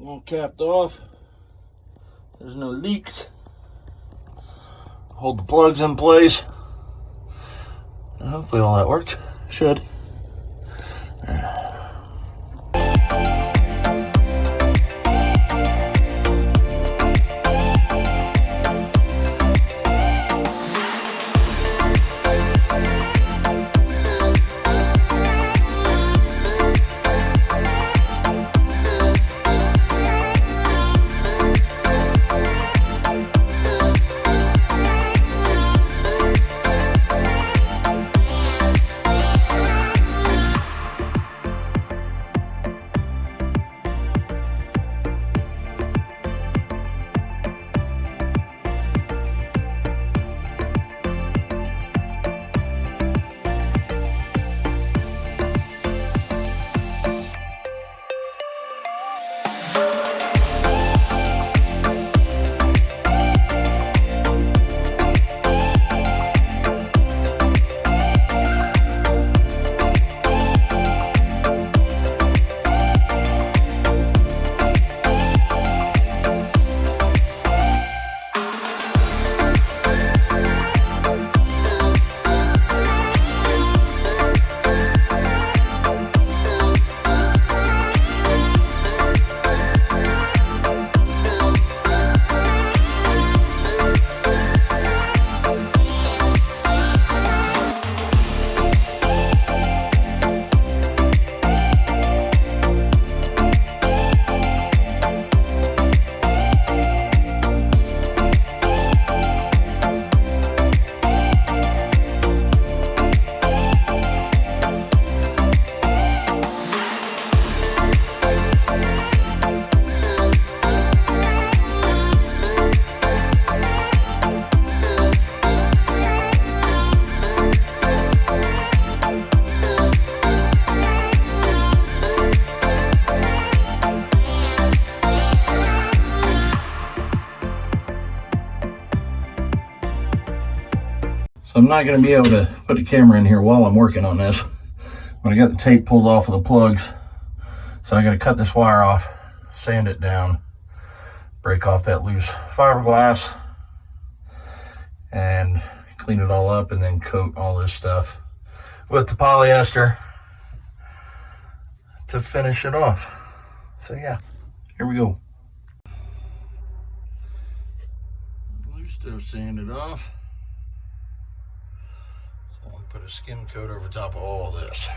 all capped off. There's no leaks. Hold the plugs in place. Hopefully all that works. Should. So I'm not going to be able to put the camera in here while I'm working on this, but I got the tape pulled off of the plugs. So I got to cut this wire off, sand it down, break off that loose fiberglass, and clean it all up, and then coat all this stuff with the polyester to finish it off. So yeah, here we go. Loose stuff sanded off. Put a skim coat over top of all this.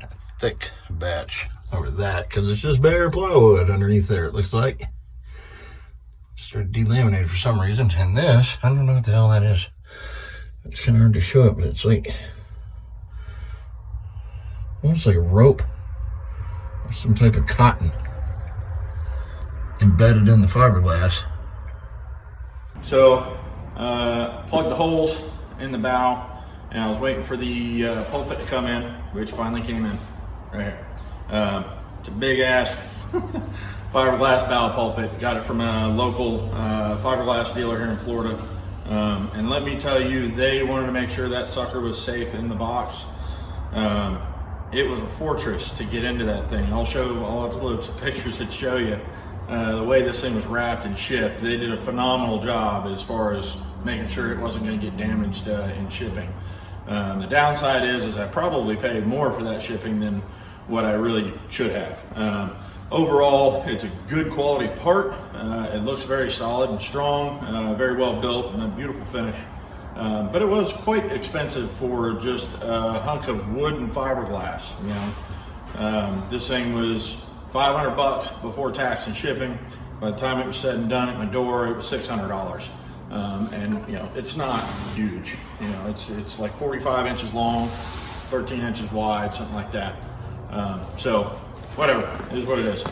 A thick batch over that, because it's just bare plywood underneath there, it looks like. Started delaminated for some reason. And this, I don't know what the hell that is. It's kind of hard to show it, but it's like almost like a rope or some type of cotton embedded in the fiberglass. So plugged the holes in the bow, and I was waiting for the pulpit to come in, which finally came in right here. It's a big ass fiberglass bow pulpit. Got it from a local fiberglass dealer here in Florida. And let me tell you, they wanted to make sure that sucker was safe in the box. It was a fortress to get into that thing. I'll upload some pictures that show you the way this thing was wrapped and shipped. They did a phenomenal job as far as making sure it wasn't going to get damaged in shipping. The downside is I probably paid more for that shipping than what I really should have. Overall, it's a good quality part. It looks very solid and strong, very well built, and a beautiful finish. But it was quite expensive for just a hunk of wood and fiberglass. You know, this thing was $500 before tax and shipping. By the time it was said and done at my door, it was $600. And you know, it's not huge. You know, it's like 45 inches long, 13 inches wide, something like that. So whatever, it is what it is.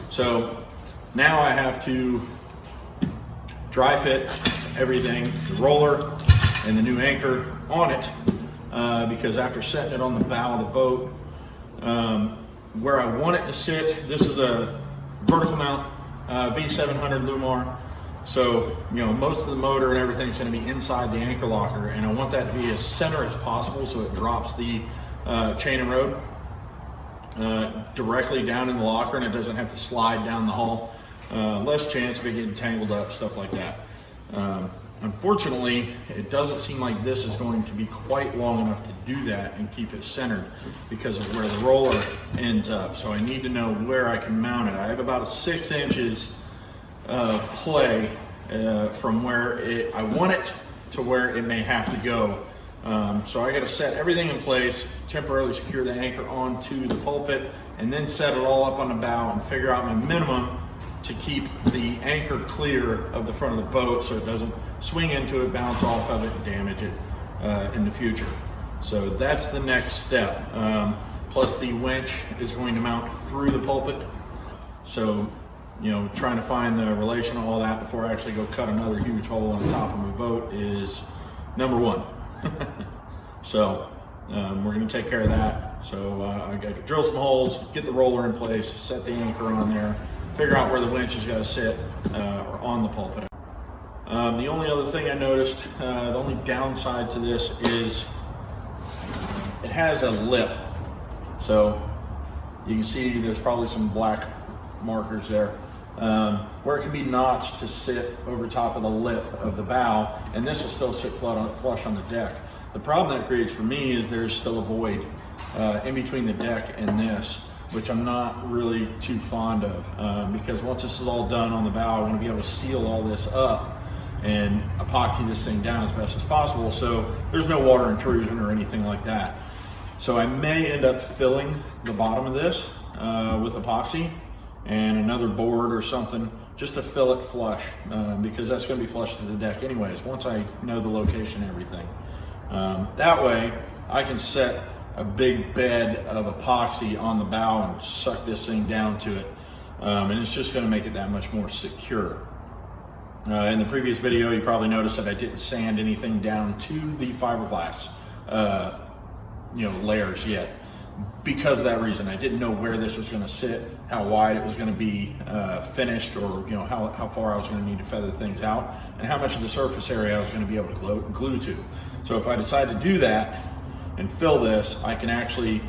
So now I have to dry fit everything, the roller and the new anchor on it, because after setting it on the bow of the boat, where I want it to sit, this is a vertical mount V700 Lumar. So, most of the motor and everything is going to be inside the anchor locker, and I want that to be as center as possible so it drops the chain and rode directly down in the locker and it doesn't have to slide down the hull. Less chance of it getting tangled up, stuff like that. Unfortunately, it doesn't seem like this is going to be quite long enough to do that and keep it centered because of where the roller ends up. So I need to know where I can mount it. I have about 6 inches of play from where I want it to where it may have to go. So I got to set everything in place, temporarily secure the anchor onto the pulpit, and then set it all up on the bow and figure out my minimum to keep the anchor clear of the front of the boat so it doesn't swing into it, bounce off of it, and damage it in the future. So that's the next step. Plus the winch is going to mount through the pulpit. So, trying to find the relation of all that before I actually go cut another huge hole in the top of my boat is number one. So we're going to take care of that. So I got to drill some holes, get the roller in place, set the anchor on there, figure out where the winch has got to sit or on the pulpit. The only other thing I noticed, the only downside to this is it has a lip. So you can see there's probably some black markers there where it can be notched to sit over top of the lip of the bow, and this will still sit flush on the deck. The problem that creates for me is there's still a void in between the deck and this, which I'm not really too fond of, because once this is all done on the bow, I want to be able to seal all this up and epoxy this thing down as best as possible so there's no water intrusion or anything like that. So I may end up filling the bottom of this with epoxy and another board or something just to fill it flush, because that's going to be flush to the deck anyways once I know the location and everything. That way I can set a big bed of epoxy on the bow and suck this thing down to it, and it's just going to make it that much more secure. In the previous video you probably noticed that I didn't sand anything down to the fiberglass layers yet. Because of that reason, I didn't know where this was going to sit, how wide it was going to be finished, or how far I was going to need to feather things out, and how much of the surface area I was going to be able to glue to. So if I decide to do that and fill this, I can actually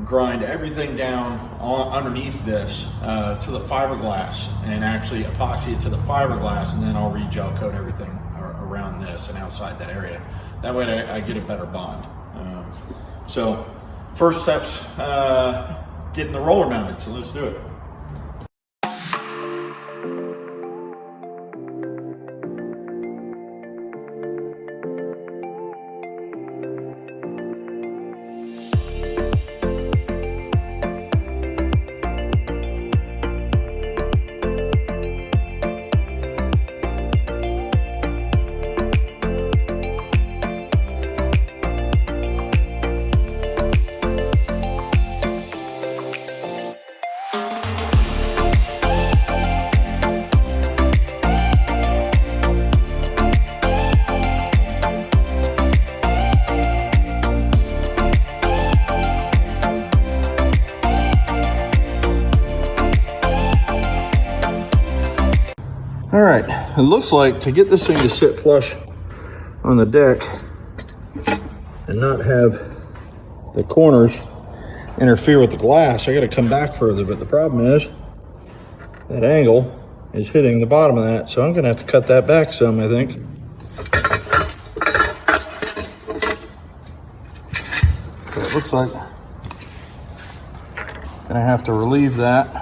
grind everything down underneath this to the fiberglass and actually epoxy it to the fiberglass, and then I'll re-gel coat everything around this and outside that area. That way I get a better bond. So first step's getting the roller mounted, so let's do it. All right, it looks like to get this thing to sit flush on the deck and not have the corners interfere with the glass, I gotta come back further, but the problem is that angle is hitting the bottom of that, so I'm gonna have to cut that back some, I think. So it looks like I'm gonna have to relieve that.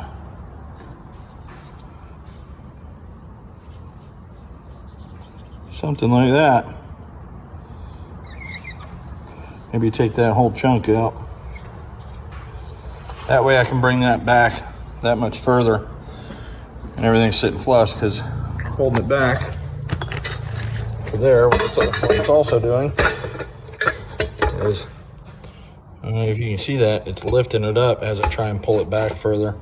Something like that. Maybe take that whole chunk out. That way I can bring that back that much further and everything's sitting flush, because holding it back to there, what it's also doing is, I don't know if you can see that, it's lifting it up as I try and pull it back further,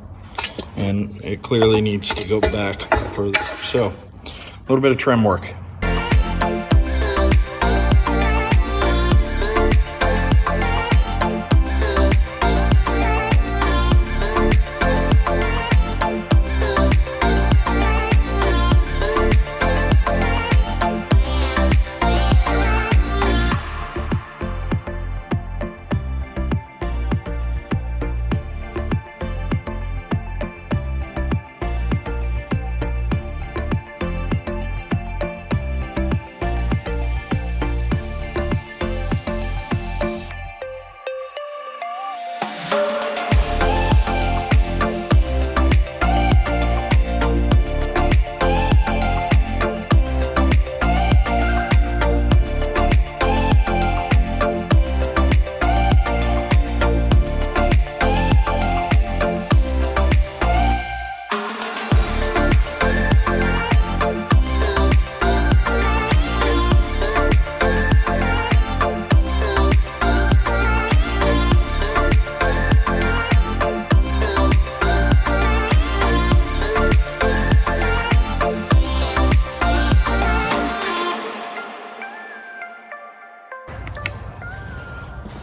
and it clearly needs to go back further. So a little bit of trim work.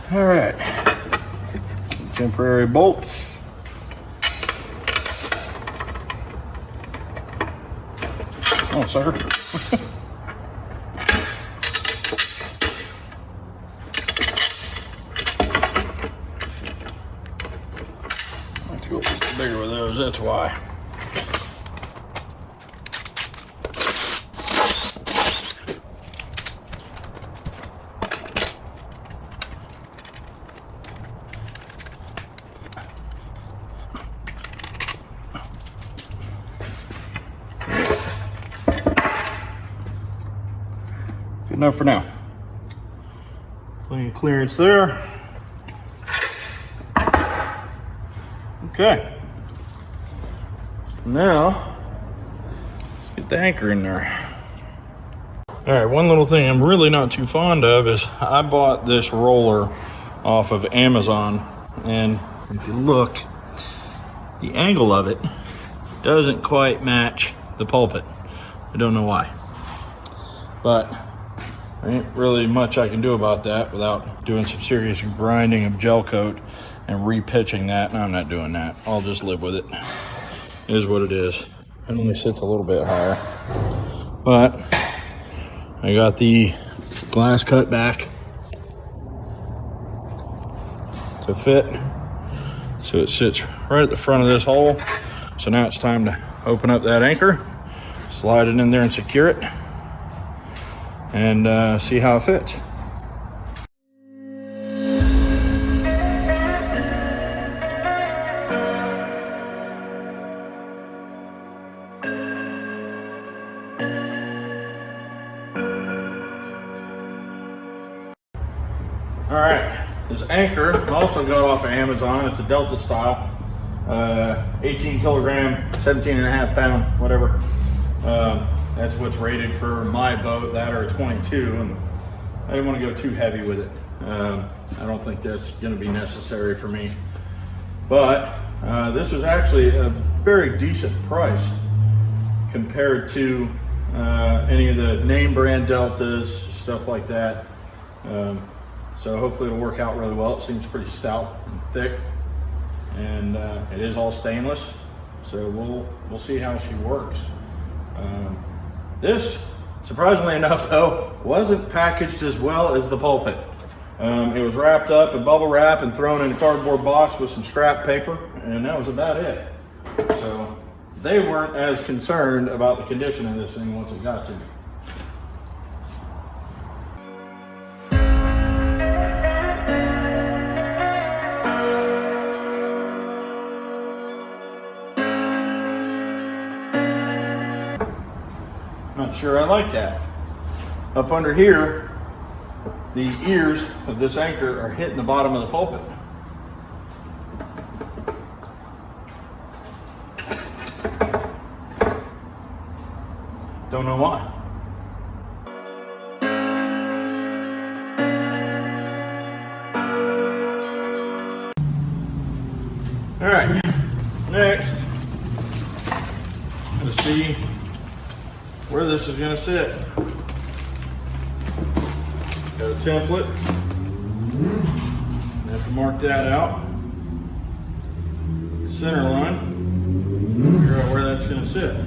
All right, some temporary bolts. Oh, sucker. I have to go a little bigger with those, that's why. Good enough for now. Plenty of clearance there. Okay. Now, let's get the anchor in there. All right, one little thing I'm really not too fond of is I bought this roller off of Amazon, and if you look, the angle of it doesn't quite match the pulpit. I don't know why, but there ain't really much I can do about that without doing some serious grinding of gel coat and repitching that, and I'm not doing that. I'll just live with it. It is what it is. It only sits a little bit higher, but I got the glass cut back to fit, so it sits right at the front of this hole. So now it's time to open up that anchor, slide it in there and secure it, and see how it fits. All right, this anchor I also got off of Amazon. It's a Delta style, 18 kilogram, 17 and a half pound, whatever. That's what's rated for my boat, that or a 22, and I didn't want to go too heavy with it. I don't think that's going to be necessary for me. But this was actually a very decent price compared to any of the name brand Deltas, stuff like that. So hopefully it'll work out really well. It seems pretty stout and thick, and it is all stainless. So we'll see how she works. This, surprisingly enough though, wasn't packaged as well as the pulpit. It was wrapped up in bubble wrap and thrown in a cardboard box with some scrap paper, and that was about it. So they weren't as concerned about the condition of this thing once it got to me. Not sure I like that. Up under here, the ears of this anchor are hitting the bottom of the pulpit. Don't know why. All right, next, I'm gonna see where this is going to sit. Got a template. I have to mark that out. Center line. Figure out where that's going to sit.